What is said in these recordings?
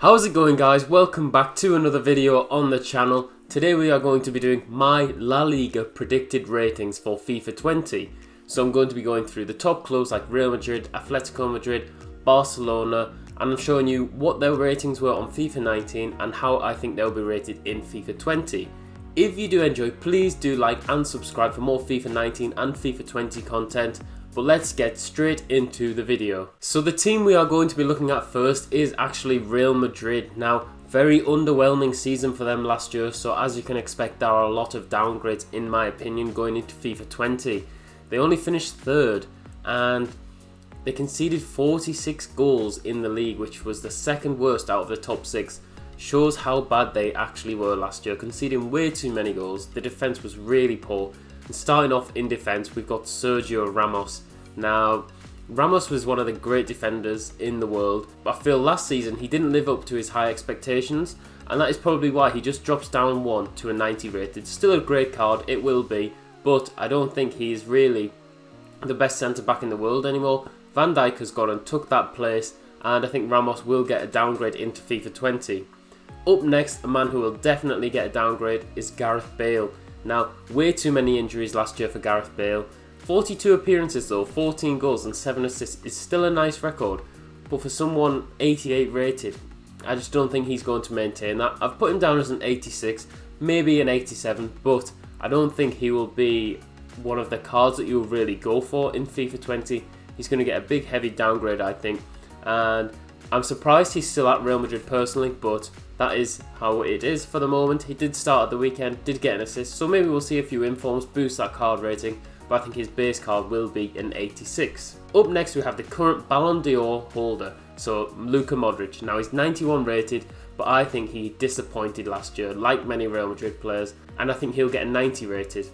How's it going, guys? Welcome back to another video on the channel. Today we are going to be doing my La Liga predicted ratings for FIFA 20. So I'm going to be going through the top clubs like Real Madrid, Atletico Madrid, Barcelona, and I'm showing you what their ratings were on FIFA 19 and how I think they'll be rated in FIFA 20. If you do enjoy, please do like and subscribe for more FIFA 19 and FIFA 20 content. But let's get straight into the video. So the team we are going to be looking at first is actually Real Madrid. Now, very underwhelming season for them last year, so as you can expect, there are a lot of downgrades in my opinion going into FIFA 20. They only finished third and they conceded 46 goals in the league, which was the second worst out of the top 6. Shows how bad they actually were last year, conceding way too many goals. The defence was really poor. And starting off in defence, we've got Sergio Ramos. Now, Ramos was one of the great defenders in the world, but I feel last season he didn't live up to his high expectations, and that is probably why he just drops down one to a 90 rated. Still a great card, it will be, but I don't think he's really the best centre-back in the world anymore. Van Dijk has gone and took that place, and I think Ramos will get a downgrade into FIFA 20. Up next, a man who will definitely get a downgrade is Gareth Bale. Now, way too many injuries last year for Gareth Bale. 42 appearances though, 14 goals and 7 assists is still a nice record, but for someone 88 rated, I just don't think he's going to maintain that. I've put him down as an 86, maybe an 87, but I don't think he will be one of the cards that you'll really go for in FIFA 20. He's going to get a big heavy downgrade, I think, and I'm surprised he's still at Real Madrid personally, but that is how it is for the moment. He did start at the weekend, did get an assist, so maybe we'll see a few informs boost that card rating, but I think his base card will be an 86. Up next we have the current Ballon d'Or holder, so Luka Modric. Now he's 91 rated, but I think he disappointed last year, like many Real Madrid players, and I think he'll get a 90 rated.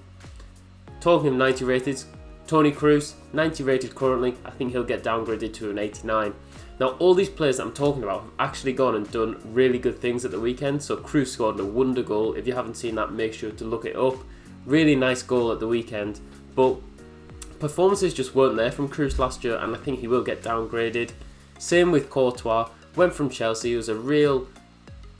Talking of 90 rated, Toni Kroos, 90 rated currently, I think he'll get downgraded to an 89. Now, all these players that I'm talking about have actually gone and done really good things at the weekend. So Kroos scored a wonder goal. If you haven't seen that, make sure to look it up. Really nice goal at the weekend. But performances just weren't there from Kroos last year, and I think he will get downgraded. Same with Courtois. Went from Chelsea. He was a real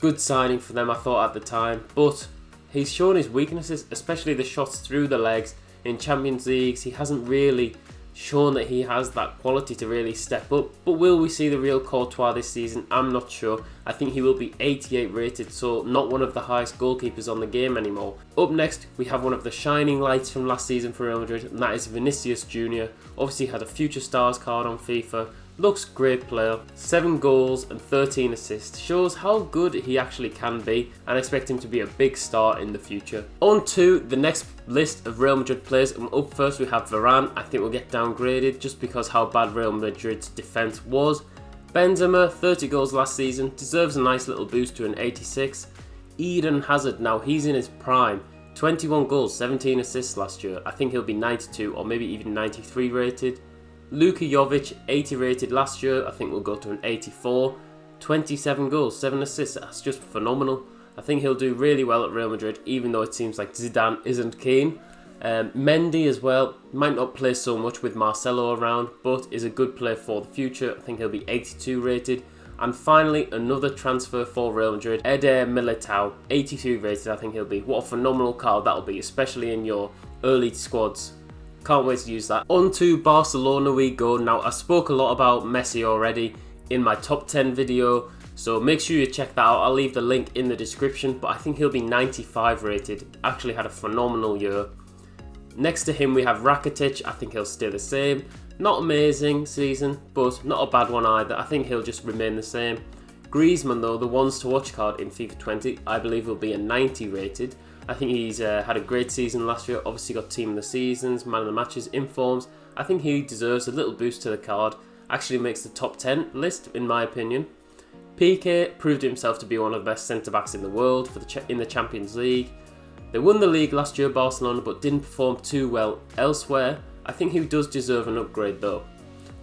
good signing for them, I thought, at the time. But he's shown his weaknesses, especially the shots through the legs. In Champions Leagues, he hasn't really shown that he has that quality to really step up. But will we see the real Courtois this season? I'm not sure. I think he will be 88 rated, so not one of the highest goalkeepers on the game anymore. Up next, we have one of the shining lights from last season for Real Madrid, and that is Vinicius Jr. Obviously had a Future Stars card on FIFA. Looks great player, 7 goals and 13 assists, shows how good he actually can be, and I expect him to be a big star in the future. On to the next list of Real Madrid players, and up first we have Varane. I think will get downgraded just because how bad Real Madrid's defence was. Benzema, 30 goals last season, deserves a nice little boost to an 86. Eden Hazard, now he's in his prime, 21 goals, 17 assists last year. I think he'll be 92 or maybe even 93 rated. Luka Jovic, 80 rated last year, I think will go to an 84. 27 goals, 7 assists, that's just phenomenal. I think he'll do really well at Real Madrid, even though it seems like Zidane isn't keen. Mendy as well, might not play so much with Marcelo around, but is a good player for the future. I think he'll be 82 rated. And finally, another transfer for Real Madrid, Eder Militao, 82 rated I think he'll be. What a phenomenal card that'll be, especially in your early squads. Can't wait to use that. On to Barcelona we go. Now, I spoke a lot about Messi already in my top 10 video, so make sure you check that out. I'll leave the link in the description, but I think he'll be 95 rated. Actually had a phenomenal year. Next to him we have Rakitic. I think he'll stay the same. Not amazing season, but not a bad one either. I think he'll just remain the same. Griezmann though, the ones to watch card in FIFA 20, I believe will be a 90 rated. I think he's had a great season last year. Obviously got team of the seasons, man of the matches, informs. I think he deserves a little boost to the card. Actually makes the top 10 list in my opinion. Piqué proved himself to be one of the best centre-backs in the world for in the Champions League. They won the league last year, Barcelona, but didn't perform too well elsewhere. I think he does deserve an upgrade though.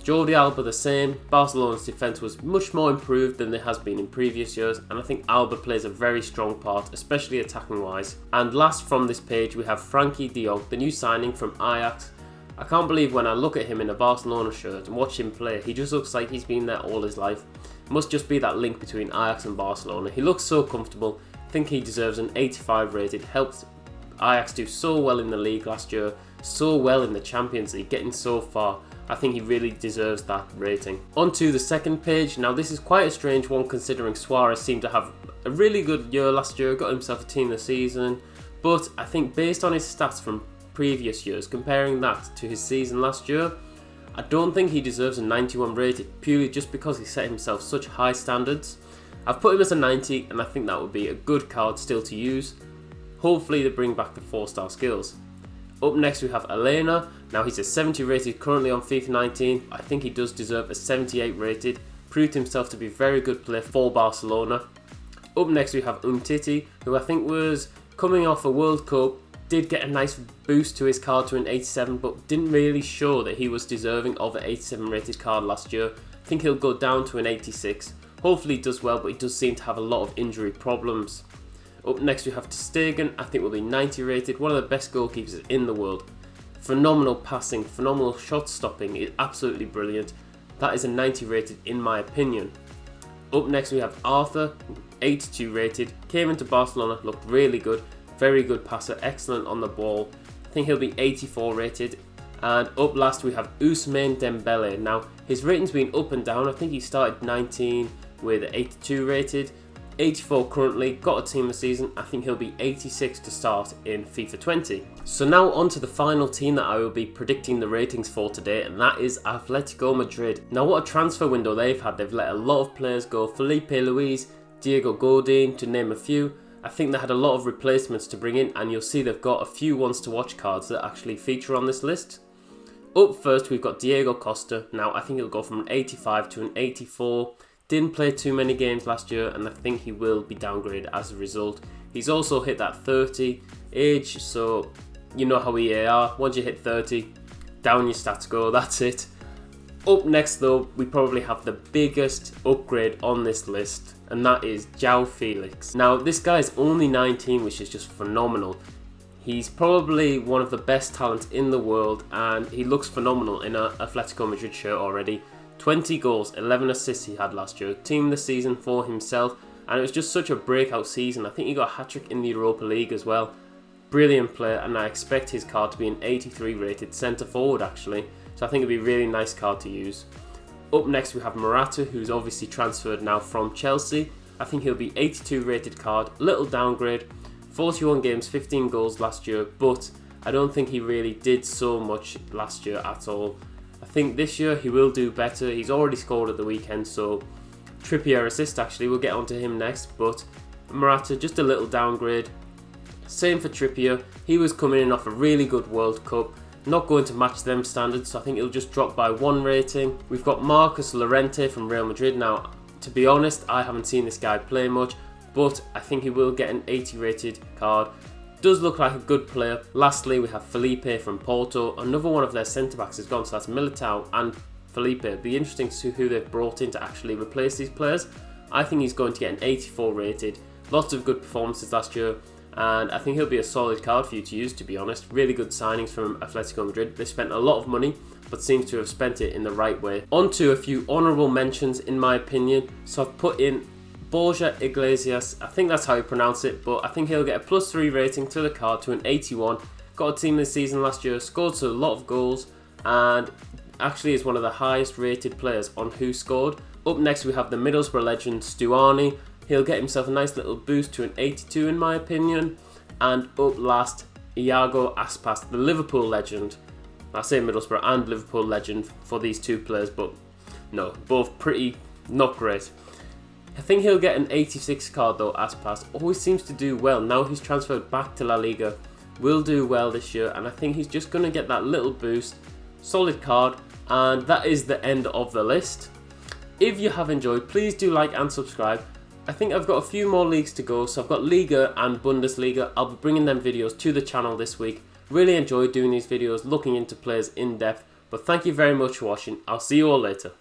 Jordi Alba the same. Barcelona's defence was much more improved than it has been in previous years, and I think Alba plays a very strong part, especially attacking wise. And last from this page we have Frankie de Jong, the new signing from Ajax. I can't believe when I look at him in a Barcelona shirt and watch him play, he just looks like he's been there all his life. Must just be that link between Ajax and Barcelona. He looks so comfortable. I think he deserves an 85 rated. Helped Ajax do so well in the league last year, so well in the Champions League, getting so far. I think he really deserves that rating. On to the second page. Now this is quite a strange one considering Suarez seemed to have a really good year last year, got himself a team of the season, but I think based on his stats from previous years, comparing that to his season last year, I don't think he deserves a 91 rated, purely just because he set himself such high standards. I've put him as a 90 and I think that would be a good card still to use. Hopefully they bring back the 4-star skills. Up next we have Elena. Now he's a 70 rated currently on FIFA 19. I think he does deserve a 78 rated. Proved himself to be a very good player for Barcelona. Up next we have Umtiti, who I think was coming off a World Cup, did get a nice boost to his card to an 87, but didn't really show that he was deserving of an 87 rated card last year. I think he'll go down to an 86. Hopefully he does well, but he does seem to have a lot of injury problems. Up next we have Ter Stegen. I think will be 90 rated, one of the best goalkeepers in the world. Phenomenal passing, phenomenal shot stopping, is absolutely brilliant. That is a 90 rated in my opinion. Up next we have Arthur, 82 rated, came into Barcelona, looked really good, very good passer, excellent on the ball. I think he'll be 84 rated. And up last we have Ousmane Dembele. Now his rating's been up and down. I think he started 19 with 82 rated, 84 currently, got a team of the season. I think he'll be 86 to start in FIFA 20. So now on to the final team that I will be predicting the ratings for today, and that is Atletico Madrid. Now what a transfer window they've had. They've let a lot of players go. Felipe Luis, Diego Godin, to name a few. I think they had a lot of replacements to bring in, and you'll see they've got a few ones to watch cards that actually feature on this list. Up first we've got Diego Costa. Now I think he'll go from an 85 to an 84. Didn't play too many games last year and I think he will be downgraded as a result. He's also hit that 30 age, so you know how we are. Once you hit 30, down your stats go, that's it. Up next though, we probably have the biggest upgrade on this list, and that is João Felix. Now this guy is only 19, which is just phenomenal. He's probably one of the best talents in the world and he looks phenomenal in an Atletico Madrid shirt already. 20 goals, 11 assists he had last year, team of the season for himself, and it was just such a breakout season. I think he got a hat-trick in the Europa League as well. Brilliant player, and I expect his card to be an 83 rated centre forward actually, so I think it'd be a really nice card to use. Up next we have Morata, who's obviously transferred now from Chelsea. I think he'll be 82 rated card, little downgrade, 41 games, 15 goals last year, but I don't think he really did so much last year at all. I think this year he will do better. He's already scored at the weekend, so Trippier assist actually, we'll get onto him next, but Morata just a little downgrade. Same for Trippier, he was coming in off a really good World Cup, not going to match them standards, so I think he'll just drop by 1 rating. We've got Marcus Llorente from Real Madrid. Now to be honest, I haven't seen this guy play much, but I think he will get an 80 rated card. Does look like a good player. Lastly, we have Felipe from Porto. Another one of their centre-backs is gone, so that's Militao and Felipe. It'll be interesting to see who they've brought in to actually replace these players. I think he's going to get an 84 rated. Lots of good performances last year, and I think he'll be a solid card for you to use, to be honest. Really good signings from Atletico Madrid. They spent a lot of money, but seems to have spent it in the right way. On to a few honourable mentions in my opinion. So I've put in Borja Iglesias, I think that's how you pronounce it, but I think he'll get a +3 rating to the card to an 81. Got a team this season last year, scored a lot of goals, and actually is one of the highest rated players on Who Scored. Up next we have the Middlesbrough legend Stuani. He'll get himself a nice little boost to an 82 in my opinion. And up last, Iago Aspas, the Liverpool legend. I say Middlesbrough and Liverpool legend for these two players, but no, both pretty not great. I think he'll get an 86 card though. Aspas always seems to do well. Now he's transferred back to La Liga, will do well this year, and I think he's just going to get that little boost. Solid card, and that is the end of the list. If you have enjoyed, please do like and subscribe. I think I've got a few more leagues to go, so I've got Liga and Bundesliga. I'll be bringing them videos to the channel this week. Really enjoyed doing these videos, looking into players in depth, but thank you very much for watching. I'll see you all later.